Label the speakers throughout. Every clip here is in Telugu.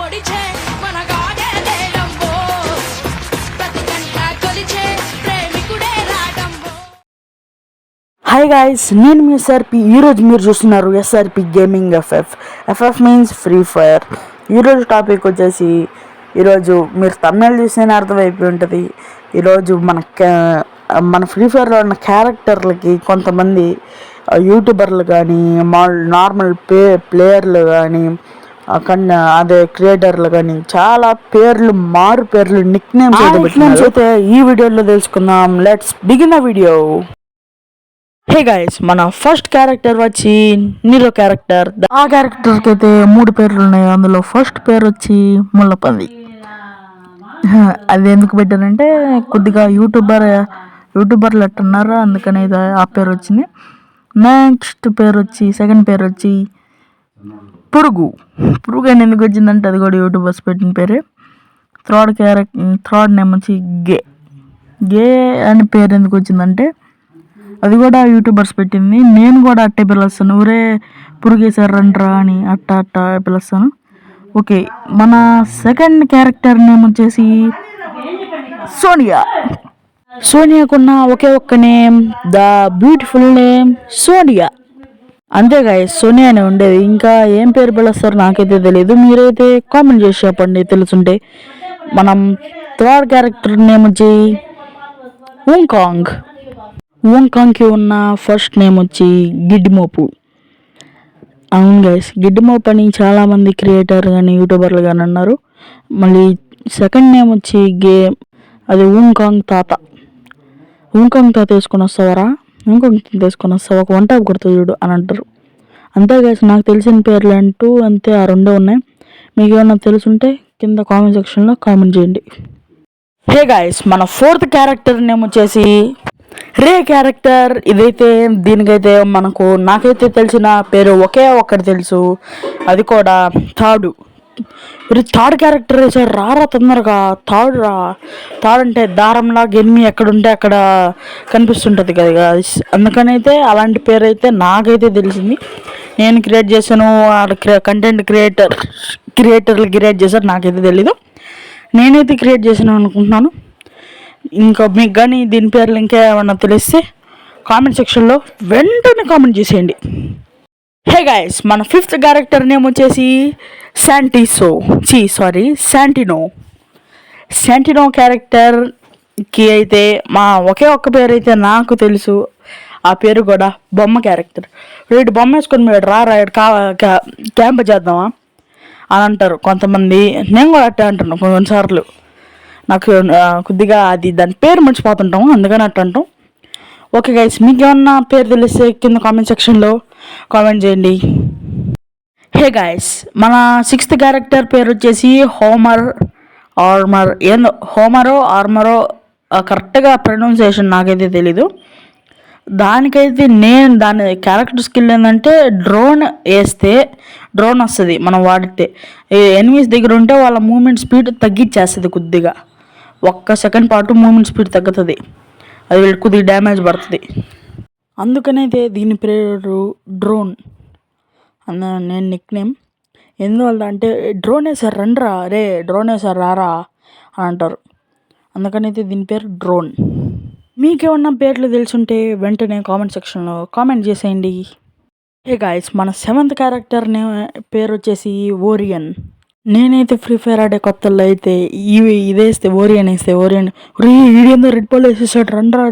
Speaker 1: హాయ్ గాయ్స్, నేను మీ ఎస్ఆర్పి. ఈరోజు మీరు చూస్తున్నారు SRP gaming FF means free fire. ఈరోజు టాపిక్ వచ్చేసి, ఈరోజు మీరు తమిళ చూస్తేనే అర్థమైపోయి ఉంటుంది. ఈరోజు మన ఫ్రీ ఫైర్లో ఉన్న క్యారెక్టర్లకి కొంతమంది యూట్యూబర్లు కానీ నార్మల్ ప్లేయర్లు కానీ అదే క్రియేటర్లు కానీ చాలా మారు పేర్లు నిక్ నేమ్స్ అయితే ఈ వీడియోలో తెలుసుకుందాం. Let's begin the video. Hey guys, మన ఫస్ట్ క్యారెక్టర్ వచ్చి నీరో క్యారెక్టర్. ఆ క్యారెక్టర్కి అయితే 3 పేర్లు ఉన్నాయి. అందులో ఫస్ట్ పేరు వచ్చి ముళ్ళపంది. అది ఎందుకు పెట్టారంటే కొద్దిగా యూట్యూబర్లు ఎట్టున్నారు, అందుకని ఆ పేరు వచ్చింది. నెక్స్ట్ సెకండ్ పేరు వచ్చి పురుగు అని ఎందుకు వచ్చిందంటే అది కూడా యూట్యూబర్స్ పెట్టిన పేరే. థర్డ్ నేమ్ వచ్చి గే అని పేరు ఎందుకు వచ్చిందంటే అది కూడా యూట్యూబర్స్ పెట్టింది. నేను కూడా అట్టే పిలుస్తాను, ఊరే పురుగేశారు రండ్రా అని అట్ట పిలుస్తాను. ఓకే, మన సెకండ్ క్యారెక్టర్ నేమ్ వచ్చేసి సోనియాకున్న ఒకే ఒక్క name, the beautiful name Sonia. అంతే గాయ్స్, సోనియానే ఉండేది. ఇంకా ఏం పేరు పిలుస్తారు నాకైతే తెలియదు, మీరైతే కామెంట్ చేసి చెప్పండి తెలుసుంటే. మనం థర్డ్ క్యారెక్టర్ నేమ్ వచ్చి ఊంకాంగ్కి ఉన్న ఫస్ట్ నేమ్ వచ్చి గిడ్డిమోపు. అవును గైస్, గిడ్డిమోపు అని చాలామంది క్రియేటర్ కానీ యూట్యూబర్లు కానీ అన్నారు. మళ్ళీ సెకండ్ నేమ్ వచ్చి అది ఊంకాంగ్ తాత వేసుకొని వస్తావరా, తీసుకొని వస్తావు, ఒక వంట కొడుతూ చూడు అని అంటారు. అంతే గైస్, నాకు తెలిసిన పేర్లు అంతే ఆ 2 ఉన్నాయి. మీకు ఏమన్నా తెలుసుంటే కింద కామెంట్ సెక్షన్లో కామెంట్ చేయండి. హే గైస్, మన ఫోర్త్ క్యారెక్టర్ నేమ్ వచ్చేసి రే క్యారెక్టర్. దీనికైతే నాకైతే తెలిసిన పేరు ఒకే ఒక్కటి తెలుసు, అది కూడా థర్డ్ క్యారెక్టర్ వేసారు. రారా తొందరగా, థర్డ్ అంటే దారంలాగా ఎనిమి ఎక్కడుంటే అక్కడ కనిపిస్తుంటుంది కదా, అందుకనైతే అలాంటి పేరు అయితే నాకైతే తెలిసింది. నేను క్రియేట్ చేశాను, కంటెంట్ క్రియేటర్లు క్రియేట్ చేశారు, నాకైతే తెలీదు. నేనైతే క్రియేట్ చేశాను అనుకుంటున్నాను. ఇంకా మీకు కానీ దీని పేర్లు ఇంకా ఏమన్నా తెలిస్తే కామెంట్ సెక్షన్లో వెంటనే కామెంట్ చేసేయండి. హే గైస్, మన ఫిఫ్త్ క్యారెక్టర్ నేమ్ వచ్చేసి శాంటినో క్యారెక్టర్కి అయితే ఒకే ఒక్క పేరు అయితే నాకు తెలుసు. ఆ పేరు కూడా బొమ్మ క్యారెక్టర్. వీడు బొమ్మ వేసుకొని మీరు క్యాంప్ చేద్దామా అని అంటారు కొంతమంది. నేను కూడా అట్టే అంటాను కొన్నిసార్లు. నాకు కొద్దిగా దాని పేరు మర్చిపోతుంటాము, అందుకని అట్ట అంటాం. ఓకే గైస్, మీకు ఏమన్నా పేరు తెలిస్తే కింద కామెంట్ సెక్షన్లో కామెంట్ చేయండి. హే గైస్, మన 6th క్యారెక్టర్ పేరు వచ్చేసి ఆర్మరో కరెక్ట్గా ప్రొనౌన్సియేషన్ నాకైతే తెలీదు. దానికైతే దాని క్యారెక్టర్ స్కిల్ ఏంటంటే డ్రోన్ వేస్తే డ్రోన్ వస్తుంది. మనం వాడితే ఎనిమీస్ దగ్గర ఉంటే వాళ్ళ మూమెంట్ స్పీడ్ తగ్గించేస్తుంది, కొద్దిగా 1 సెకండ్ పాటు మూమెంట్ స్పీడ్ తగ్గుతుంది. అది కొద్దిగా డ్యామేజ్ పడుతుంది. అందుకనైతే దీని పేరు డ్రోన్ నేను నిక్ నేమ్. ఎందువల్ల అంటే డ్రోన్ వేసారు రండ్రా, డ్రోన్ వేసారు రారా అని అంటారు, అందుకనైతే దీని పేరు డ్రోన్. మీకేమన్నా పేర్లు తెలుసుంటే వెంటనే కామెంట్ సెక్షన్లో కామెంట్ చేసేయండి. హే గాయ్స్, మన 7th క్యారెక్టర్ పేరు వచ్చేసి ఓరియన్. నేనైతే ఫ్రీ ఫైర్ ఆడే కొత్తల్లో అయితే ఇదేస్తే ఓరియన్ వీడేందో రెడ్ బాల్ వేసేసాడు రండ్రా,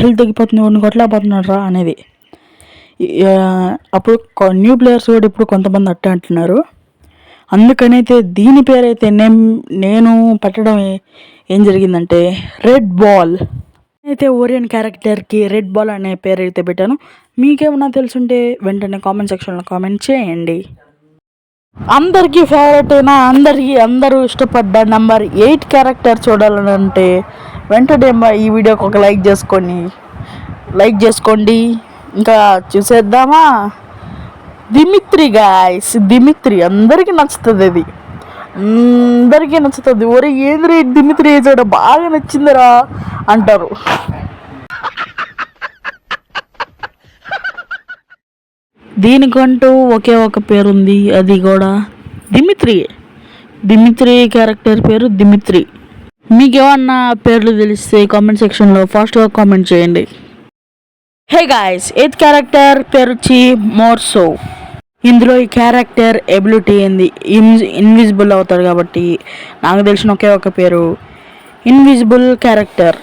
Speaker 1: హెల్త్ తగ్గిపోతుంది, వాడిని కొట్టలేకపోతున్నాడు రా అనేది. అప్పుడు న్యూ ప్లేయర్స్ కూడా ఇప్పుడు కొంతమంది అట్టే అంటున్నారు. అందుకనైతే దీని పేరైతే నేను పెట్టడం ఏం జరిగిందంటే రెడ్ బాల్. అయితే ఓరియన్ క్యారెక్టర్కి రెడ్ బాల్ అనే పేరు అయితే పెట్టాను. మీకేమన్నా తెలుసుంటే వెంటనే కామెంట్ సెక్షన్లో కామెంట్ చేయండి. అందరికీ ఫేవరెట్ అయినా అందరూ ఇష్టపడ్డ నెంబర్ 8 క్యారెక్టర్ చూడాలని అంటే వెంటనే ఈ వీడియోకి ఒక లైక్ చేసుకోండి. ఇంకా చూసేద్దామా. దిమిత్రి గాయ్స్, అందరికీ నచ్చుతుంది. ఒరే ఏంద్రీ దిమిత్రి వేసాడు, బాగా నచ్చిందిరా అంటారు. దీనికంటూ ఒకే ఒక పేరుంది, అది కూడా దిమిత్రి. దిమిత్రి క్యారెక్టర్ పేరు దిమిత్రి. మీకు ఏమన్నా పేర్లు తెలిస్తే కామెంట్ సెక్షన్లో ఫాస్ట్గా కామెంట్ చేయండి. హే గాయ్స్, 8th క్యారెక్టర్ పేరు వచ్చి మోర్సో. ఇందులో ఈ క్యారెక్టర్ ఎబిలిటీ ఏంది, ఇన్విజిబుల్ అవుతాడు కాబట్టి నాకు తెలిసిన ఒకే ఒక పేరు ఇన్విజిబుల్ క్యారెక్టర్.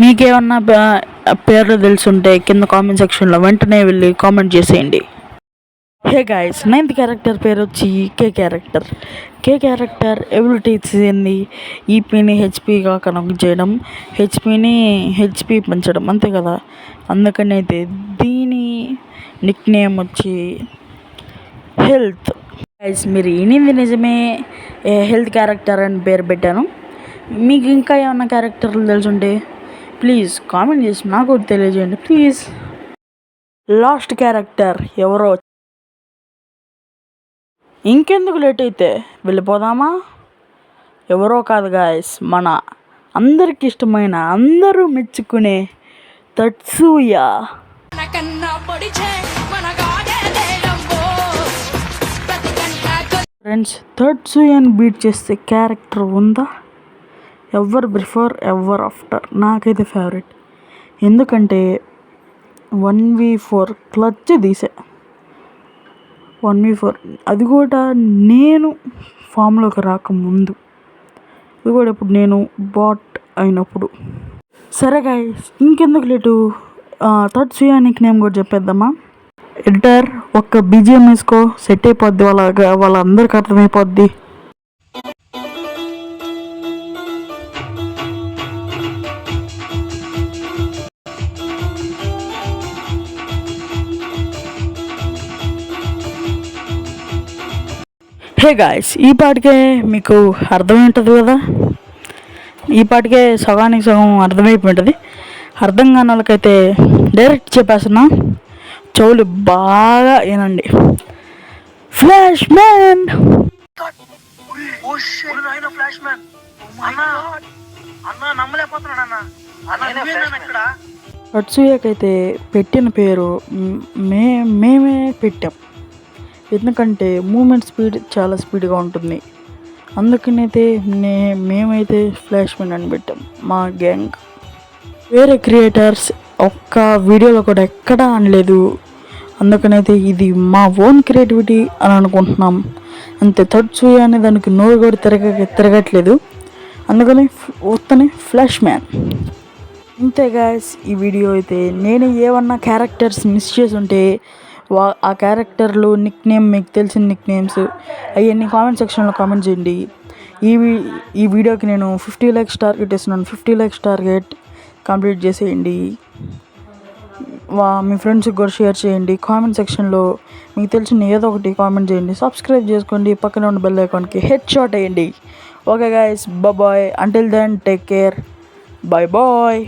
Speaker 1: మీకేమన్నా పేర్లు తెలుసుంటే కింద కామెంట్ సెక్షన్లో వెంటనే వెళ్ళి కామెంట్ చేసేయండి. హే గాయ్స్, 9th క్యారెక్టర్ పేరు వచ్చి కే క్యారెక్టర్. కే క్యారెక్టర్ ఎబిలిటీస్ ఏంది, ఈపీని హెచ్పీగా కనెక్ట్ చేయడం, హెచ్పీ పెంచడం, అంతే కదా. అందుకని అయితే దీని నిక్ నేమ్ వచ్చి హెల్త్. గైస్, మీరు వినింది నిజమే, హెల్త్ క్యారెక్టర్ అని పేరు పెట్టాను. మీకు ఇంకా ఏమన్నా క్యారెక్టర్లు తెలుసుంటే ప్లీజ్ కామెంట్ చేసి నాకు తెలియజేయండి ప్లీజ్. లాస్ట్ క్యారెక్టర్ ఎవరో, ఇంకెందుకు లేట్ అయితే వెళ్ళిపోదామా? ఎవరో కాదు గాయస్, మన అందరికి ఇష్టమైన అందరూ మెచ్చుకునే తట్సుయా. ఫ్రెండ్స్, తట్సుయాని బీట్ చేసే క్యారెక్టర్ ఉందా? ఎవర్ బిఫోర్ ఎవర్ ఆఫ్టర్ నాకైతే ఫేవరెట్. ఎందుకంటే 1v4 క్లచ్ తీసా. 1v4 అది కూడా నేను ఫామ్లోకి రాకముందు, అది కూడా ఇప్పుడు నేను బాట్ అయినప్పుడు. సరే గాయ్స్, ఇంకెందుకు లేటు, తట్సుయా నిక్ నేమ్ కూడా చెప్పేద్దామా? ఎడిటర్ ఒక్క బీజిఎం వేసుకో, సెట్ అయిపోద్ది, వాళ్ళందరికీ అర్థమైపోద్ది. హే గాయ్స్, ఈ పాటికే మీకు అర్థమై ఉంటుంది కదా, ఈ పాటికే సగానికి సగం అర్థమైపోయి ఉంటుంది. అర్థం కాని వాళ్ళకైతే డైరెక్ట్ చెప్పేస్తున్నా, చెవులు బాగా వినండి. Flash man. తట్సుయాకైతే పెట్టిన పేరు మేమే పెట్టాం. ఎందుకంటే మూమెంట్ స్పీడ్ చాలా స్పీడ్గా ఉంటుంది. అందుకనైతే మేమైతే ఫ్లాష్ మ్యాన్ అని పెట్టాం మా గ్యాంగ్. వేరే క్రియేటర్స్ ఒక్క వీడియోలో కూడా ఎక్కడా అనలేదు. అందుకనైతే ఇది మా ఓన్ క్రియేటివిటీ అని అనుకుంటున్నాం అంతే. తట్సుయా అనే దానికి నోరు కూడా తిరగట్లేదు, అందుకని ఉత్తనే ఫ్లాష్ మ్యాన్. ఇంతే గాయస్, ఈ వీడియో అయితే. నేను ఏమన్నా క్యారెక్టర్స్ మిస్ చేసి ఉంటే ఆ క్యారెక్టర్లు నిక్ నేమ్, మీకు తెలిసిన నిక్ నేమ్స్ అవన్నీ కామెంట్ సెక్షన్లో కామెంట్ చేయండి. ఈ వీడియోకి నేను 50 likes టార్గెట్ ఇస్తున్నాను. 50 likes టార్గెట్ కంప్లీట్ చేసేయండి. మీ ఫ్రెండ్స్కి కూడా షేర్ చేయండి. కామెంట్ సెక్షన్లో మీకు తెలిసిన ఏదో ఒకటి కామెంట్ చేయండి. సబ్స్క్రైబ్ చేసుకోండి. పక్కన ఉన్న బెల్ ఐకాన్కి హెడ్ షాట్ వేయండి. Okay guys, bye. Until then take care. Bye.